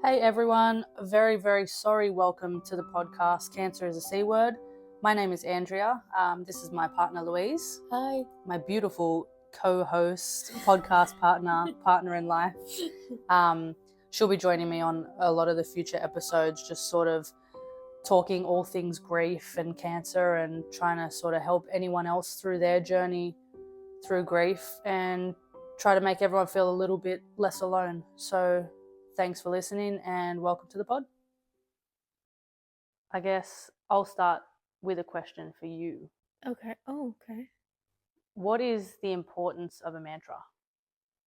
Hey everyone, very, very sorry welcome to the podcast Cancer is a C Word. My name is Andrea. This is my partner Louise. Hi. My beautiful co-host, podcast partner in life. She'll be joining me on a lot of the future episodes, just sort of talking all things grief and cancer and trying to sort of help anyone else through their journey through grief and try to make everyone feel a little bit less alone. So thanks for listening and welcome to the pod. I guess I'll start with a question for you. Okay. Oh, okay. What is the importance of a mantra?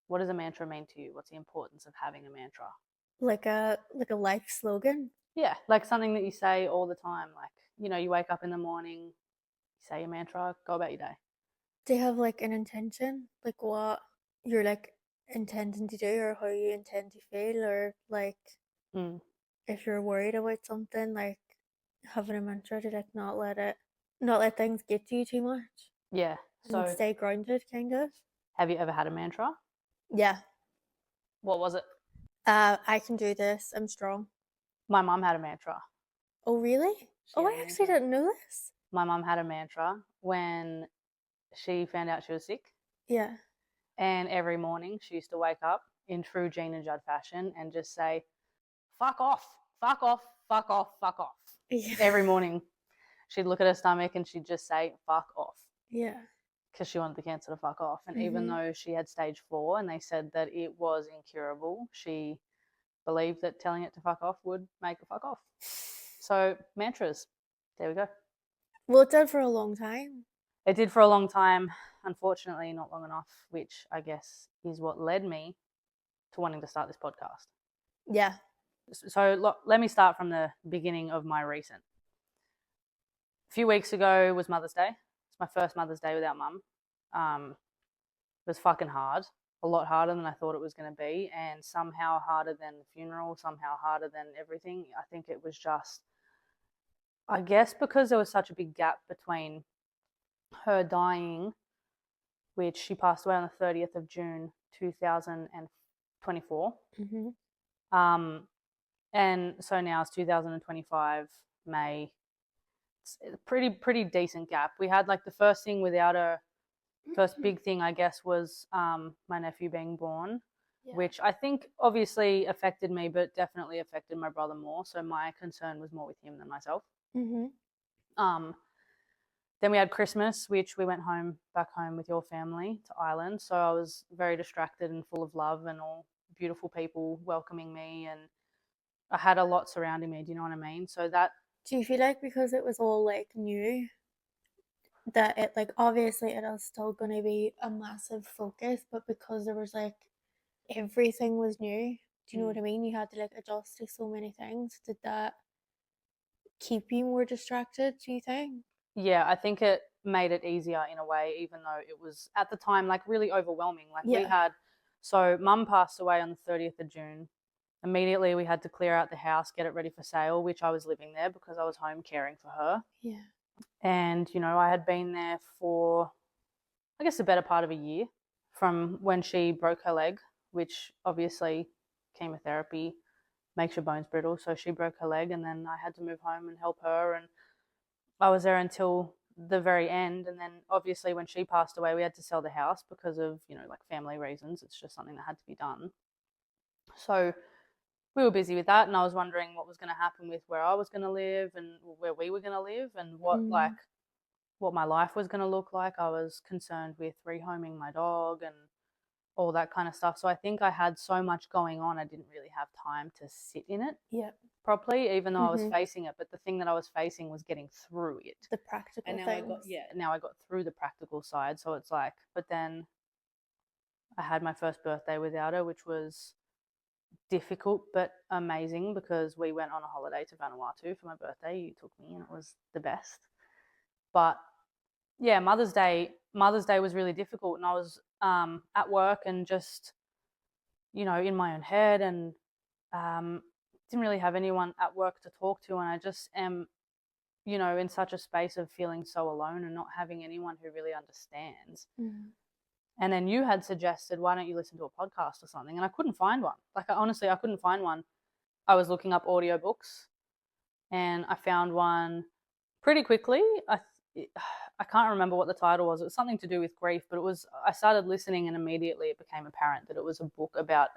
What does a mantra mean to you? What's the importance of having a mantra? Like a life slogan. Yeah, like something that you say all the time. Like, you wake up in the morning, you say your mantra, go about your day. Do you have like an intention? Like what you're like intending to do or how you intend to feel or like if you're worried about something, like having a mantra to like not let things get to you too much. Yeah. And So stay grounded kind of. have you ever had a mantra? Yeah. What was it? I can do this. I'm strong. My mum had a mantra. Oh really? Oh, I actually didn't know this. My mum had a mantra when she found out she was sick. Yeah. And every morning she used to wake up in true Jean and Judd fashion and just say, fuck off, fuck off, fuck off, fuck off. Yeah. Every morning she'd look at her stomach and she'd just say, fuck off. Yeah. Because she wanted the cancer to fuck off. And even though she had stage 4 and they said that it was incurable, she believed that telling it to fuck off would make it fuck off. So mantras, there we go. Well, it did for a long time. It did for a long time, unfortunately not long enough, which I guess is what led me to wanting to start this podcast. Yeah. So let me start from the beginning of my recent. A few weeks ago was Mother's Day. It's my first Mother's Day without Mum. It was fucking hard, a lot harder than I thought it was going to be, and somehow harder than the funeral, somehow harder than everything. I think it was just, I guess because there was such a big gap between her dying, which she passed away on the 30th of June 2024. And so now it's 2025 May. It's a pretty decent gap. We had like the first thing without her, first big thing I guess was my nephew being born, which I think obviously affected me, but definitely affected my brother more. So my concern was more with him than myself. Then we had Christmas, which we went back home with your family to Ireland. So I was very distracted and full of love and all beautiful people welcoming me, and I had a lot surrounding me. Do you know what I mean? So that. Do you feel like because it was all like new, that it like obviously it is still going to be a massive focus, but because there was like everything was new, do you know what I mean? You had to like adjust to so many things. Did that keep you more distracted, do you think? Yeah, I think it made it easier in a way, even though it was at the time like really overwhelming. Like we had, so Mum passed away on the 30th of June. Immediately we had to clear out the house, get it ready for sale, which I was living there because I was home caring for her. Yeah. And, I had been there for, I guess, the better part of a year from when she broke her leg, which obviously chemotherapy makes your bones brittle. So she broke her leg and then I had to move home and help her. And I was there until the very end. And then obviously when she passed away, we had to sell the house because of, like family reasons. It's just something that had to be done. So we were busy with that, and I was wondering what was going to happen with where I was going to live and where we were going to live and what my life was going to look like. I was concerned with rehoming my dog and all that kind of stuff. So I think I had so much going on, I didn't really have time to sit in it properly, even though I was facing it. But the thing that I was facing was getting through it. The practical and now things. Now I got through the practical side. So it's like, but then I had my first birthday without her, which was difficult but amazing because we went on a holiday to Vanuatu for my birthday. You took me and it was the best. But yeah, Mother's Day was really difficult, and I was at work and just in my own head and didn't really have anyone at work to talk to, and I just am in such a space of feeling so alone and not having anyone who really understands. And then you had suggested, why don't you listen to a podcast or something? And I couldn't find one. Like, honestly, I couldn't find one. I was looking up audiobooks and I found one pretty quickly. I can't remember what the title was. It was something to do with grief, but I started listening and immediately it became apparent that it was a book about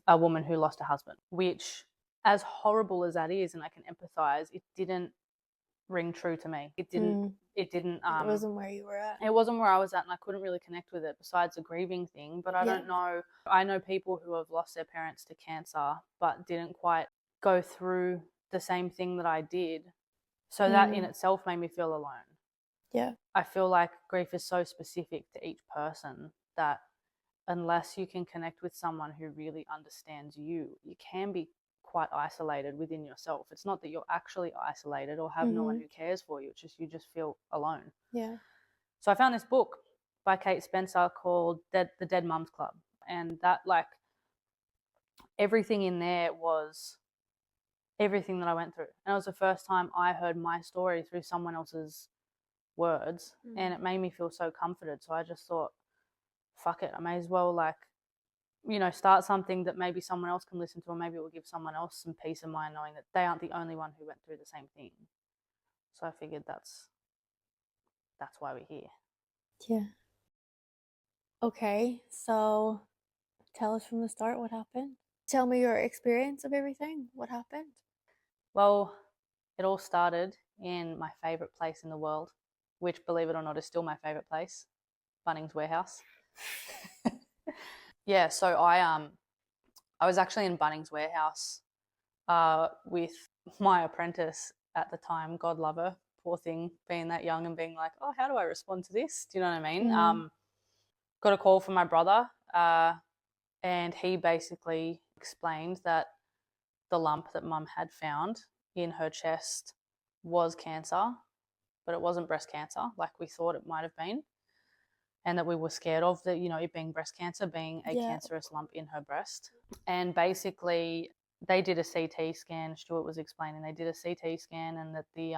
a woman who lost her husband, which, as horrible as that is, and I can empathize, it didn't ring true to me. It didn't. It wasn't where you were at. It wasn't where I was at, and I couldn't really connect with it besides the grieving thing. But I don't know. I know people who have lost their parents to cancer, but didn't quite go through the same thing that I did. So that in itself made me feel alone. Yeah. I feel like grief is so specific to each person that unless you can connect with someone who really understands you, you can be quite isolated within yourself. It's not that you're actually isolated or have no one who cares for you. It's just you just feel alone. Yeah. So I found this book by Kate Spencer called The Dead Mums Club. And that, like, everything in there was everything that I went through. And it was the first time I heard my story through someone else's words. And it made me feel so comforted. So I just thought, fuck it, I may as well, like, you know, start something that maybe someone else can listen to, or maybe it will give someone else some peace of mind knowing that they aren't the only one who went through the same thing. So I figured that's why we're here. Yeah. Okay, so tell us from the start what happened. Tell me your experience of everything. What happened? Well, it all started in my favourite place in the world, which, believe it or not, is still my favourite place, Bunnings Warehouse. Yeah, so I was actually in Bunnings Warehouse with my apprentice at the time. God love her, poor thing, being that young and being like, oh, how do I respond to this? Do you know what I mean? Got a call from my brother, and he basically explained that the lump that mum had found in her chest was cancer, but it wasn't breast cancer like we thought it might have been, and that we were scared of, that, you know, it being breast cancer, being a cancerous lump in her breast. And basically they did a CT scan. Stuart was explaining they did a CT scan, and that the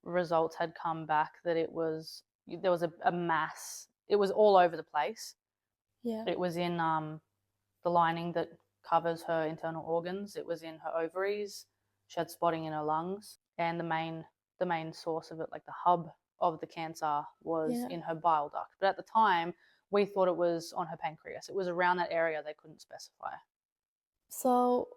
results had come back that there was a mass. It was all over the place. Yeah. It was in the lining that covers her internal organs. It was in her ovaries. She had spotting in her lungs, and the main source of it, like the hub of the cancer, was in her bile duct. But at the time, we thought it was on her pancreas. It was around that area. They couldn't specify. So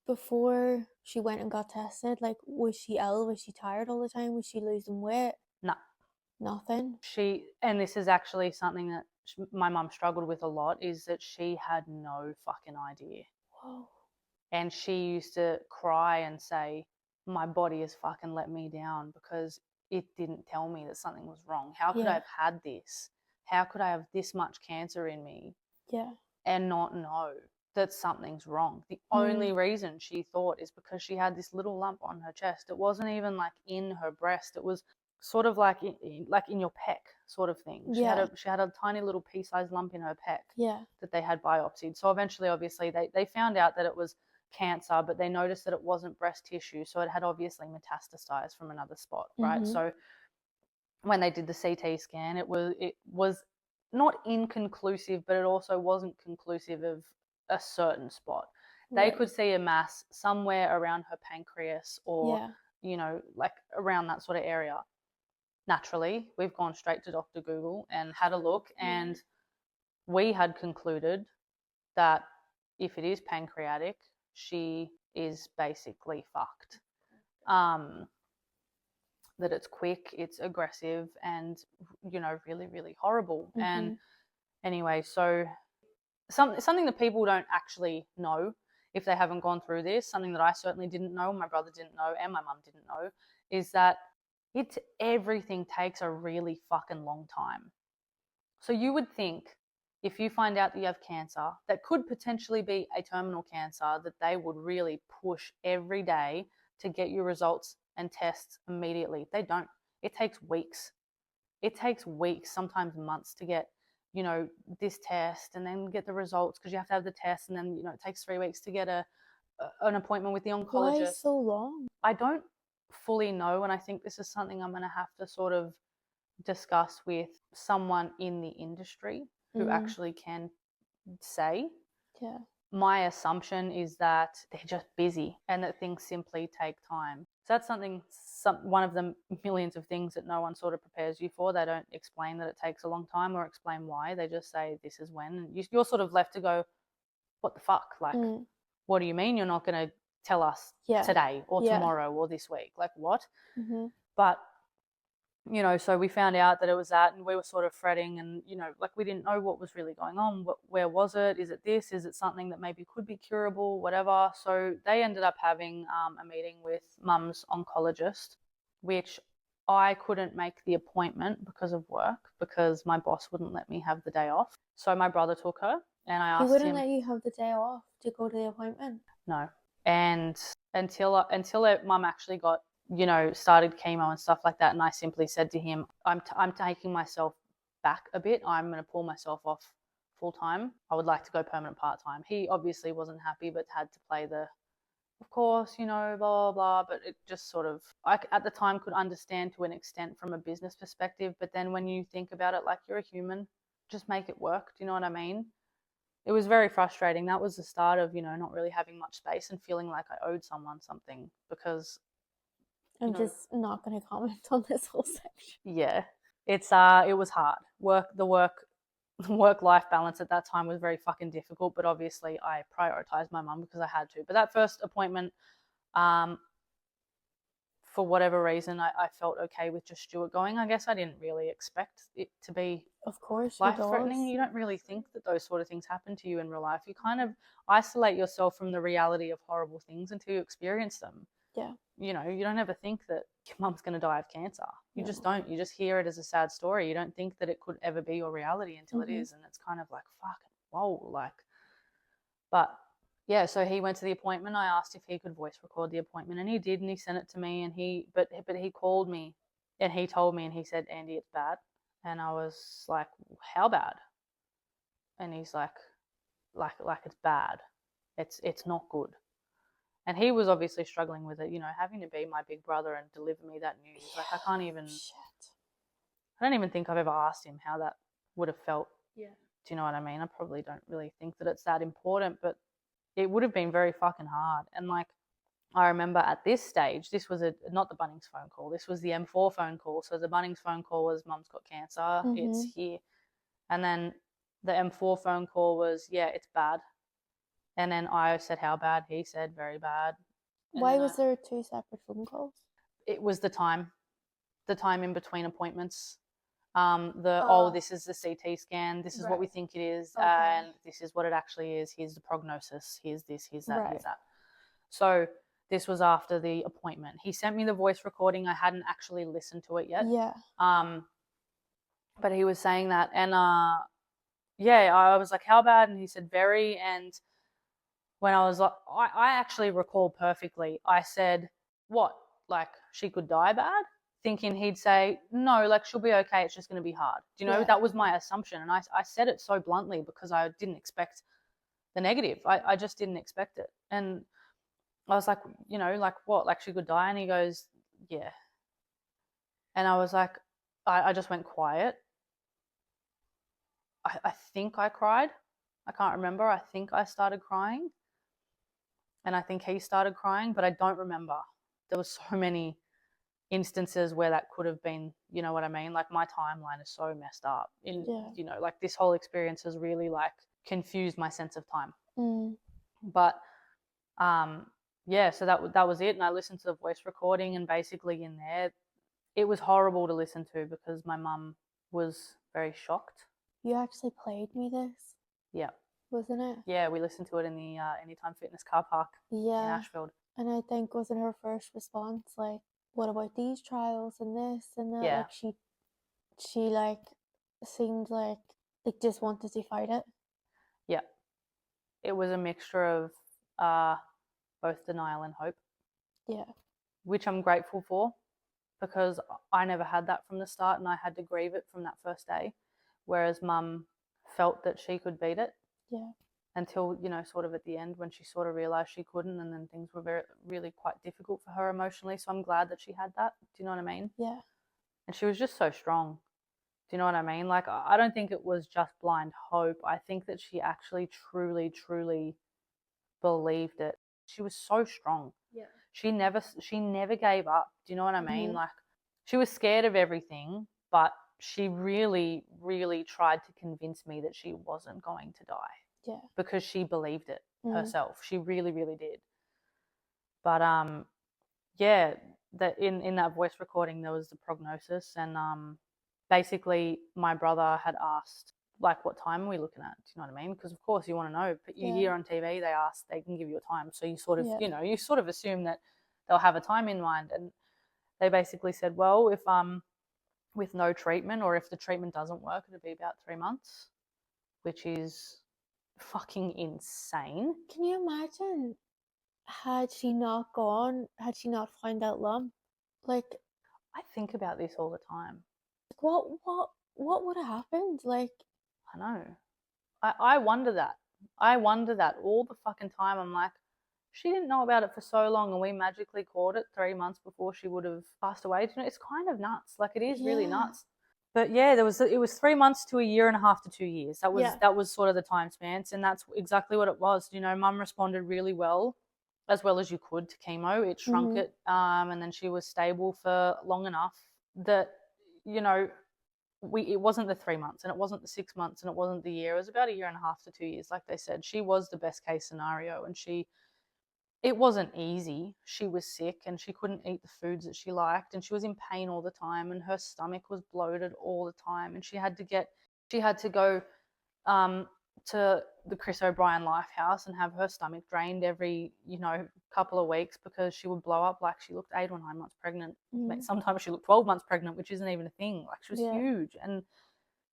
before she went and got tested, like, was she ill? Was she tired all the time? Was she losing weight? No. Nothing. And this is actually something that my mum struggled with a lot, is that she had no fucking idea. Whoa. And she used to cry and say, my body has fucking let me down because it didn't tell me that something was wrong. How could I have had this? How could I have this much cancer in me and not know that something's wrong? The only reason she thought is because she had this little lump on her chest. It wasn't even like in her breast. It was sort of like in your pec sort of thing. She had a tiny little pea-sized lump in her pec that they had biopsied. So eventually, obviously, they found out that it was cancer, but they noticed that it wasn't breast tissue, so it had obviously metastasized from another spot, right? So when they did the CT scan, it was not inconclusive, but it also wasn't conclusive of a certain spot. They could see a mass somewhere around her pancreas, or you know, like around that sort of area. Naturally, we've gone straight to Dr. Google and had a look, and we had concluded that if it is pancreatic, she is basically fucked. That it's quick, it's aggressive, and, you know, really, really horrible. And anyway, so something that people don't actually know if they haven't gone through this, something that I certainly didn't know, my brother didn't know, and my mum didn't know, is that everything takes a really fucking long time. So you would think, if you find out that you have cancer that could potentially be a terminal cancer, that they would really push every day to get your results and tests immediately. They don't. It takes weeks. It takes weeks, sometimes months, to get, you know, this test and then get the results, because you have to have the test, and then, you know, it takes 3 weeks to get an appointment with the oncologist. Why so long? I don't fully know, and I think this is something I'm going to have to sort of discuss with someone in the industry who actually can say. my assumption is that they're just busy and that things simply take time. So that's one of the millions of things that no one sort of prepares you for. They don't explain that it takes a long time or explain why. They just say this is when. And you're sort of left to go, what the fuck? Like, what do you mean you're not going to tell us today or tomorrow or this week? Like, what? But so we found out that it was that, and we were sort of fretting, and like we didn't know what was really going on. Where was it? Is it this? Is it something that maybe could be curable? Whatever. So they ended up having a meeting with Mum's oncologist, which I couldn't make the appointment because of work, because my boss wouldn't let me have the day off. So my brother took her, and I asked him. He wouldn't let you have the day off to go to the appointment? No. And until Mum actually got started chemo and stuff like that, and I simply said to him, I'm taking myself back a bit. I'm going to pull myself off full time. I would like to go permanent part time. He obviously wasn't happy, but had to play the, of course, blah, blah, blah. But it just sort of, I at the time could understand to an extent from a business perspective. But then when you think about it, like, you're a human, just make it work. Do you know what I mean? It was very frustrating. That was the start of, not really having much space and feeling like I owed someone something, because I'm just not going to comment on this whole section. Yeah, it was hard. The work-life balance at that time was very fucking difficult, but obviously I prioritized my mum because I had to. But that first appointment, for whatever reason, I felt okay with just Stuart going. I guess I didn't really expect it to be, of course, life-threatening. You don't really think that those sort of things happen to you in real life. You kind of isolate yourself from the reality of horrible things until you experience them. Yeah. You don't ever think that your mum's going to die of cancer. You just don't. You just hear it as a sad story. You don't think that it could ever be your reality until it is. And it's kind of like, fuck, whoa, like. But yeah, so he went to the appointment. I asked if he could voice record the appointment, and he did, and he sent it to me, and but he called me and he told me, and he said, Andy, it's bad. And I was like, how bad? And he's like it's bad. It's not good. And he was obviously struggling with it, having to be my big brother and deliver me that news. Like, I don't even think I've ever asked him how that would have felt. Yeah. Do you know what I mean? I probably don't really think that it's that important, but it would have been very fucking hard. And like, I remember at this stage, this was not the Bunnings phone call. This was the M4 phone call. So the Bunnings phone call was, Mum's got cancer. It's here. And then the M4 phone call was, yeah, it's bad. And then I said, how bad? He said, very bad. And why was there two separate phone calls? It was the time in between appointments. This is the CT scan. This is what we think it is. Okay. And this is what it actually is. Here's the prognosis. Here's this, here's that, here's that. So this was after the appointment. He sent me the voice recording. I hadn't actually listened to it yet. Yeah. But he was saying that. And yeah, I was like, how bad? And he said, very. And when I was like, I actually recall perfectly. I said, what? Like, she could die bad? Thinking he'd say, no, like, she'll be okay. It's just going to be hard. Do you know? That was my assumption. And I said it so bluntly because I didn't expect the negative. I just didn't expect it. And I was like, like what? Like, she could die? And he goes, yeah. And I was like, I just went quiet. I think I cried. I can't remember. I think I started crying. And I think he started crying, but I don't remember. There were so many instances where that could have been, you know what I mean? Like, my timeline is so messed up. Like, this whole experience has really, like, confused my sense of time. But yeah, so that was it. And I listened to the voice recording, and basically in there, it was horrible to listen to because my mum was very shocked. You actually played me this? Yeah. Wasn't it? Yeah, we listened to it in the Anytime Fitness car park in Ashfield. And I think, wasn't her first response like, what about these trials and this and that? Yeah. Like, she like seemed like just wanted to fight it. Yeah. It was a mixture of both denial and hope. Yeah. Which I'm grateful for, because I never had that from the start, and I had to grieve it from that first day. Whereas Mum felt that she could beat it. Yeah. Until, sort of at the end, when she sort of realised she couldn't, and then things were really quite difficult for her emotionally. So I'm glad that she had that. Do you know what I mean? Yeah. And she was just so strong. Do you know what I mean? Like, I don't think it was just blind hope. I think that she actually truly, truly believed it. She was so strong. Yeah. She never gave up. Do you know what I mean? Mhm. Like, she was scared of everything, but she really, really tried to convince me that she wasn't going to die. Yeah. Because she believed it herself. She really, really did. But yeah, that in that voice recording there was the prognosis, and basically my brother had asked, like, what time are we looking at? Do you know what I mean? Because of course you want to know, but you hear on TV they ask, they can give you a time, so you sort of you sort of assume that they'll have a time in mind, and they basically said, well, if with no treatment, or if the treatment doesn't work, it'll be about 3 months, which is fucking insane. Can you imagine, had she not found that lump, like, I think about this all the time. what would have happened? Like, I know. I wonder that. I wonder that all the fucking time. I'm like, she didn't know about it for so long, and we magically caught it 3 months before she would have passed away. You know, it's kind of nuts. Like, it is really nuts. But yeah, it was 3 months to a year and a half to 2 years. That was sort of the time spans, and that's exactly what it was. You know, Mum responded really well as you could to chemo. It shrunk it, and then she was stable for long enough that, you know, it wasn't the 3 months, and it wasn't the 6 months, and it wasn't the year. It was about a year and a half to 2 years. Like they said, she was the best case scenario, and it wasn't easy. She was sick and she couldn't eat the foods that she liked, and she was in pain all the time, and her stomach was bloated all the time, and she had to go to the Chris O'Brien Lifehouse and have her stomach drained every, couple of weeks, because she would blow up. Like, she looked 8 or 9 months pregnant. Sometimes she looked 12 months pregnant, which isn't even a thing. Like, she was huge, and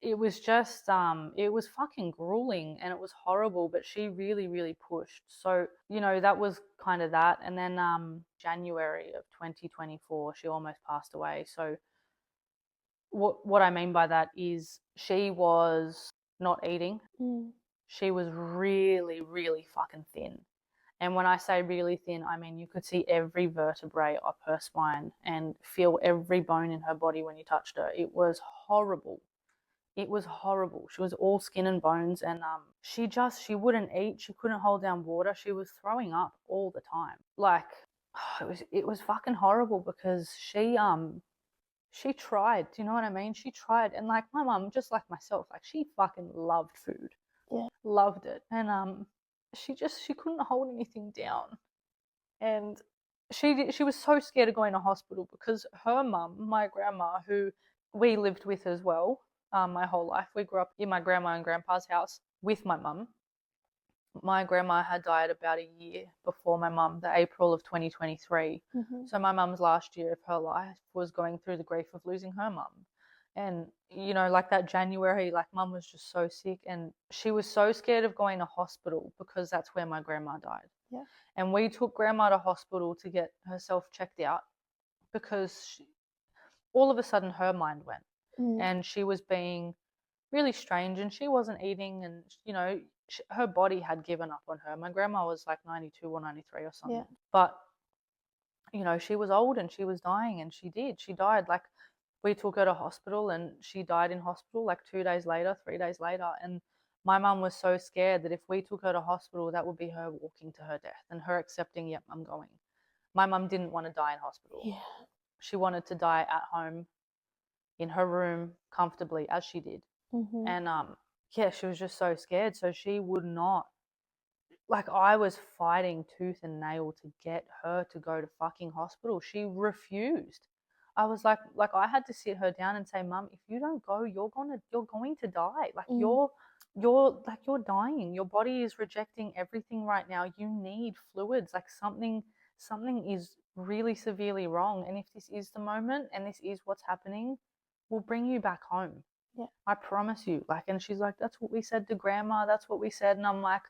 it was just it was fucking grueling, and it was horrible, but she really, really pushed. So, that was kind of that. And then January of 2024, she almost passed away. So what I mean by that is she was not eating. She was really, really fucking thin. And when I say really thin, I mean you could see every vertebrae of her spine and feel every bone in her body when you touched her. It was horrible. It was horrible. She was all skin and bones, and she wouldn't eat. She couldn't hold down water. She was throwing up all the time. Like, it was fucking horrible, because she tried. Do you know what I mean? She tried, and like my mum, just like myself, like, she fucking loved food. Yeah. Loved it. And she couldn't hold anything down. And she was so scared of going to hospital, because her mum, my grandma, who we lived with as well, my whole life. We grew up in my grandma and grandpa's house with my mum. My grandma had died about a year before my mum, the April of 2023. So my mum's last year of her life was going through the grief of losing her mum. And, like that January, like, mum was just so sick, and she was so scared of going to hospital, because that's where my grandma died. Yeah. And we took grandma to hospital to get herself checked out, because all of a sudden her mind went. And she was being really strange, and she wasn't eating, and her body had given up on her. My grandma was like 92 or 93 or something. But she was old, and she was dying, and she died. Like, we took her to hospital, and she died in hospital like 2 days later, 3 days later. And my mum was so scared that if we took her to hospital, that would be her walking to her death, and her accepting, yep, I'm going. My mum didn't want to die in hospital. She wanted to die at home in her room comfortably, as she did. And she was just so scared. So she would not, like, I was fighting tooth and nail to get her to go to fucking hospital. She refused. I was like I had to sit her down and say, Mum, if you don't go, you're going to die. Like, you're dying. Your body is rejecting everything right now. You need fluids. Like, something is really severely wrong. And if this is the moment, and this is what's happening, we'll bring you back home. Yeah. I promise you. Like, and she's like, that's what we said to grandma. That's what we said. And I'm like,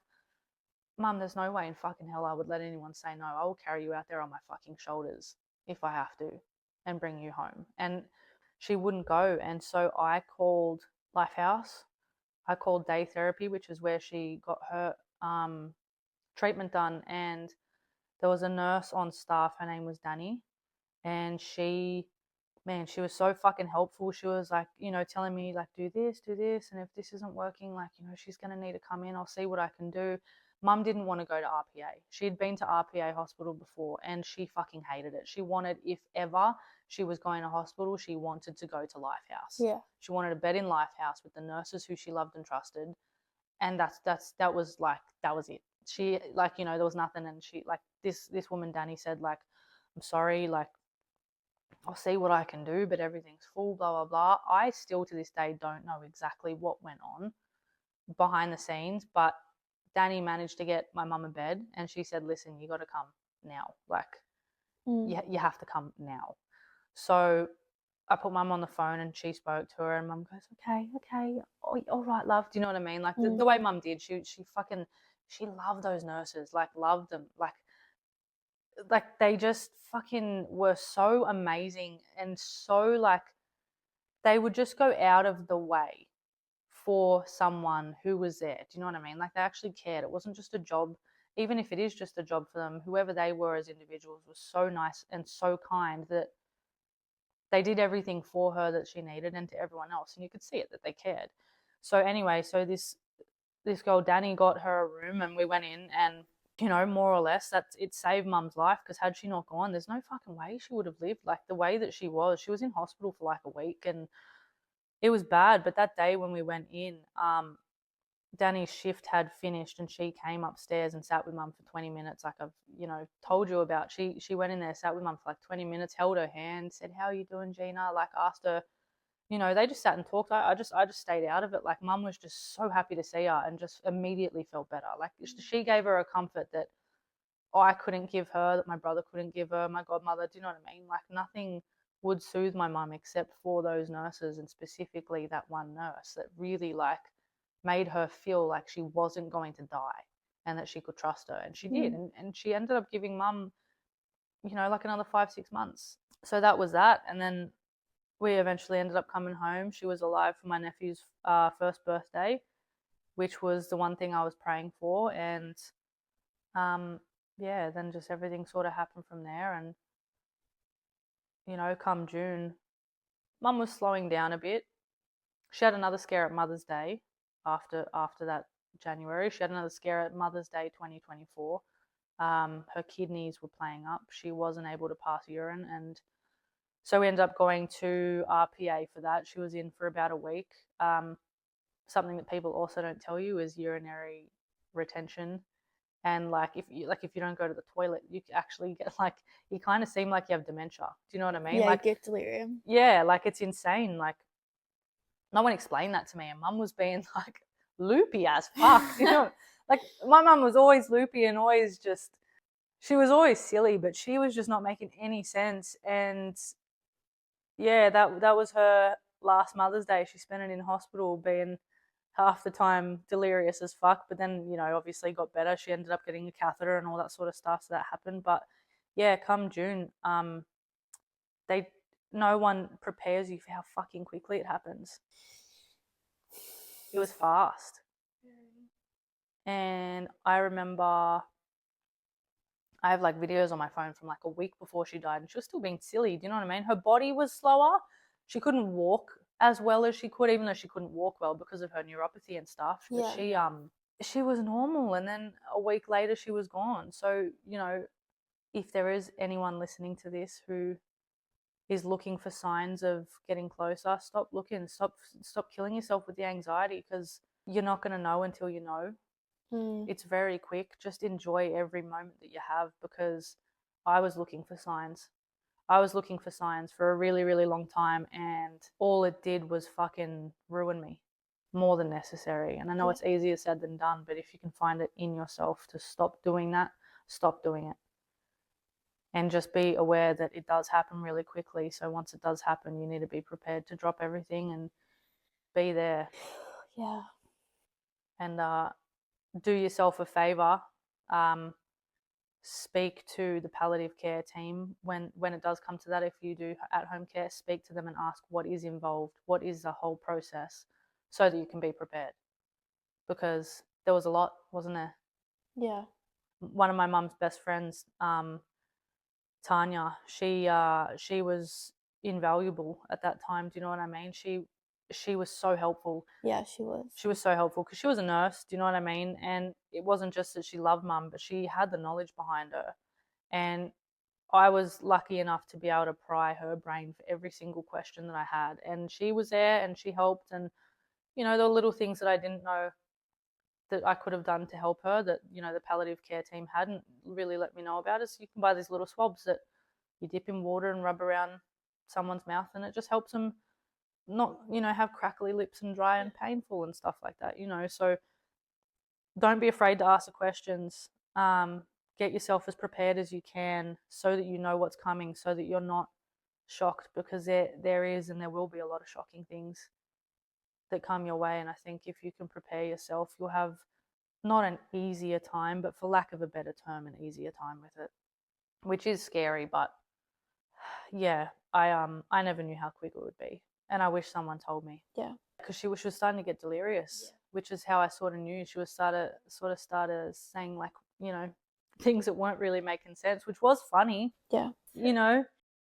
Mum, there's no way in fucking hell I would let anyone say no. I will carry you out there on my fucking shoulders if I have to, and bring you home. And she wouldn't go. And so I called Lifehouse. I called day therapy, which is where she got her treatment done. And there was a nurse on staff. Her name was Danny. And she was so fucking helpful. She was like, telling me, like, do this. And if this isn't working, like, she's going to need to come in. I'll see what I can do. Mum didn't want to go to RPA. She'd been to RPA hospital before and she fucking hated it. She wanted, if ever she was going to hospital, she wanted to go to Lifehouse. Yeah. She wanted a bed in Lifehouse with the nurses who she loved and trusted. And that was it. She, like, you know, there was nothing. And she, like, this woman, Danny, said, like, I'm sorry, like, I'll see what I can do, but everything's full, blah, blah, blah. I still to this day don't know exactly what went on behind the scenes, but Danny managed to get my mum a bed and she said, listen, you got to come now. Like, you have to come now. So I put mum on the phone and she spoke to her and mum goes, okay, oh, all right, love. Do you know what I mean? Like the way mum did, she loved those nurses, like loved them. Like they just fucking were so amazing and so like they would just go out of the way for someone who was there. Do you know what I mean? Like they actually cared. It wasn't just a job. Even if it is just a job for them, whoever they were as individuals was so nice and so kind that they did everything for her that she needed and to everyone else. And you could see it that they cared. So anyway, so this girl, Danny, got her a room and we went in and, you know, more or less it saved mum's life because had she not gone, there's no fucking way she would have lived. Like the way that she was in hospital for like a week and it was bad. But that day when we went in, Danny's shift had finished and she came upstairs and sat with mum for 20 minutes, like I've, you know, told you about. She went in there, sat with mum for like 20 minutes, held her hand, said, how are you doing, Gina? Like asked her, you know, they just sat and talked. I just stayed out of it. Like mum was just so happy to see her and just immediately felt better. Like she gave her a comfort that I couldn't give her, that my brother couldn't give her, my godmother. Do you know what I mean? Like nothing would soothe my mum except for those nurses and specifically that one nurse that really like made her feel like she wasn't going to die and that she could trust her. And she did. And she ended up giving mum, you know, like another 5-6 months. So that was that. And then we eventually ended up coming home. She was alive for my nephew's first birthday, which was the one thing I was praying for. And yeah, then just everything sort of happened from there. And, you know, come June, mum was slowing down a bit. She had another scare at Mother's Day after that January. She had another scare at Mother's Day 2024. Her kidneys were playing up. She wasn't able to pass urine. And so we ended up going to RPA for that. She was in for about a week. Something that people also don't tell you is urinary retention. And like if you don't go to the toilet, you actually get like you kind of seem like you have dementia. Do you know what I mean? Yeah, like you get delirium. Yeah, like it's insane. Like no one explained that to me, and mum was being like loopy as fuck. You know, like my mum was always loopy and always just she was always silly, but she was just not making any sense. And yeah, that was her last Mother's Day. She spent it in hospital being half the time delirious as fuck, but then, you know, obviously got better. She ended up getting a catheter and all that sort of stuff, so that happened. But yeah, come June, they no one prepares you for how fucking quickly it happens. It was fast. And I remember I have like videos on my phone from like a week before she died and she was still being silly. Do you know what I mean? Her body was slower. She couldn't walk as well as she could, even though she couldn't walk well because of her neuropathy and stuff. But she was normal, and then a week later she was gone. So, you know, if there is anyone listening to this who is looking for signs of getting closer, stop looking. Stop killing yourself with the anxiety because you're not going to know until you know. It's very quick. Just enjoy every moment that you have because I was looking for signs. I was looking for signs for a really, really long time, and all it did was fucking ruin me more than necessary. And I know it's easier said than done, but if you can find it in yourself to stop doing that, stop doing it. And just be aware that it does happen really quickly. So once it does happen, you need to be prepared to drop everything and be there. Yeah. And do yourself a favor. Speak to the palliative care team when it does come to that. If you do at-home care, speak to them and ask what is involved, what is the whole process, so that you can be prepared. Because there was a lot, wasn't there? Yeah. One of my mum's best friends, Tanya, she was invaluable at that time. Do you know what I mean? She she was so helpful. Yeah, she was. She was so helpful because she was a nurse, do you know what I mean? And it wasn't just that she loved mum, but she had the knowledge behind her. And I was lucky enough to be able to pry her brain for every single question that I had. And she was there and she helped. And, you know, there were little things that I didn't know that I could have done to help her that, you know, the palliative care team hadn't really let me know about it. So you can buy these little swabs that you dip in water and rub around someone's mouth, and it just helps them not, you know, have crackly lips and dry and painful and stuff like that, you know. So don't be afraid to ask the questions. Get yourself as prepared as you can so that you know what's coming, so that you're not shocked, because there is and there will be a lot of shocking things that come your way. And I think if you can prepare yourself, you'll have not an easier time, but for lack of a better term, an easier time with it, which is scary. But yeah, I never knew how quick it would be, and I wish someone told me. Yeah. Because she was starting to get delirious, which is how I sort of knew. She was started saying, like, you know, things that weren't really making sense, which was funny. Yeah. You know,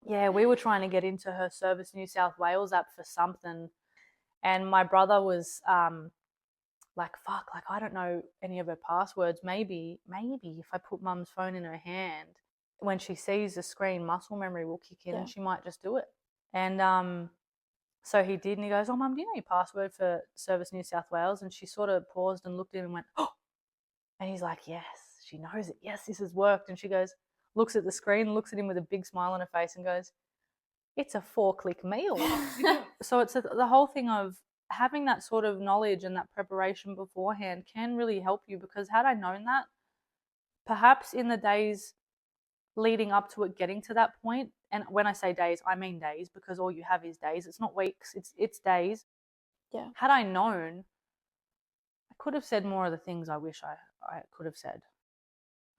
yeah, we were trying to get into her Service New South Wales app for something, and my brother was like, fuck, like, I don't know any of her passwords. Maybe if I put mum's phone in her hand, when she sees the screen, muscle memory will kick in and she might just do it. And so he did, and he goes, oh, mum, do you know your password for Service New South Wales? And she sort of paused and looked at him and went, oh. And he's like, yes, she knows it. Yes, this has worked. And she goes, looks at the screen, looks at him with a big smile on her face and goes, it's a 4-click meal. So it's the whole thing of having that sort of knowledge and that preparation beforehand can really help you, because had I known that, perhaps in the days leading up to it getting to that point, and when I say days, I mean days, because all you have is days. It's not weeks, it's days. Yeah. Had I known, I could have said more of the things I wish I could have said.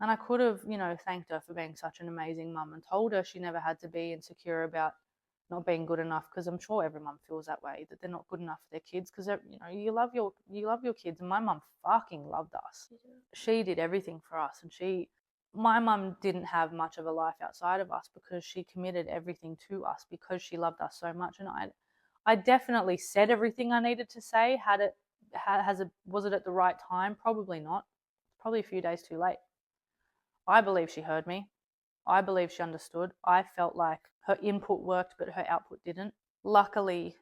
And I could have, you know, thanked her for being such an amazing mum and told her she never had to be insecure about not being good enough, because I'm sure every mum feels that way, that they're not good enough for their kids, because, you know, you love your kids, and my mum fucking loved us. She did everything for us, and my mum didn't have much of a life outside of us, because she committed everything to us because she loved us so much. And I definitely said everything I needed to say. Was it at the right time? Probably not. Probably a few days too late. I believe she heard me. I believe she understood. I felt like her input worked, but her output didn't. Luckily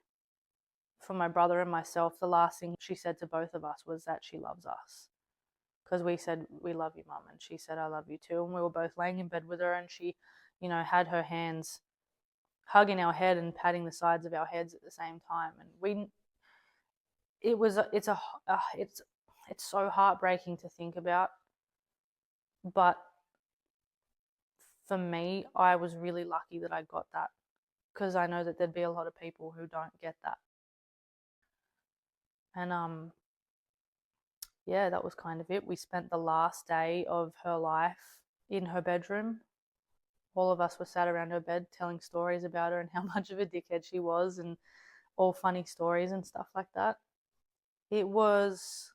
for my brother and myself, the last thing she said to both of us was that she loves us. Because we said, we love you, mum. And she said, I love you too. And we were both laying in bed with her, and she, you know, had her hands hugging our head and patting the sides of our heads at the same time. And it's so heartbreaking to think about. But for me, I was really lucky that I got that, because I know that there'd be a lot of people who don't get that. And yeah, that was kind of it. We spent the last day of her life in her bedroom. All of us were sat around her bed telling stories about her and how much of a dickhead she was, and all funny stories and stuff like that. It was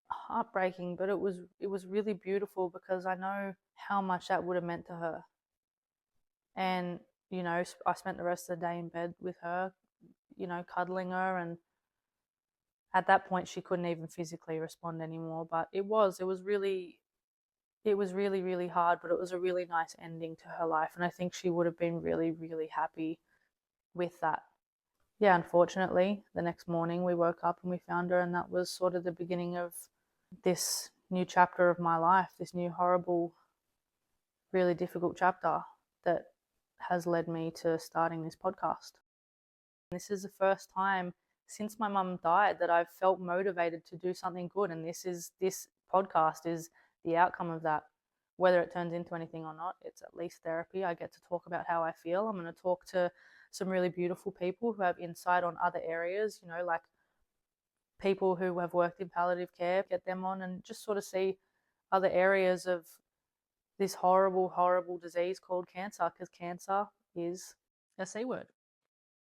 heartbreaking, but it was really beautiful, because I know how much that would have meant to her. And, you know, I spent the rest of the day in bed with her, you know, cuddling her. And at that point she couldn't even physically respond anymore. But it was really, really hard, but it was a really nice ending to her life. And I think she would have been really, really happy with that. Yeah, unfortunately, the next morning we woke up and we found her, and that was sort of the beginning of this new chapter of my life, this new horrible, really difficult chapter that has led me to starting this podcast. This is the first time since my mum died that I've felt motivated to do something good, and this podcast is the outcome of that. Whether it turns into anything or not, it's at least therapy. I get to talk about how I feel. I'm going to talk to some really beautiful people who have insight on other areas, you know, like people who have worked in palliative care, get them on and just sort of see other areas of this horrible, horrible disease called cancer, because cancer is a C word.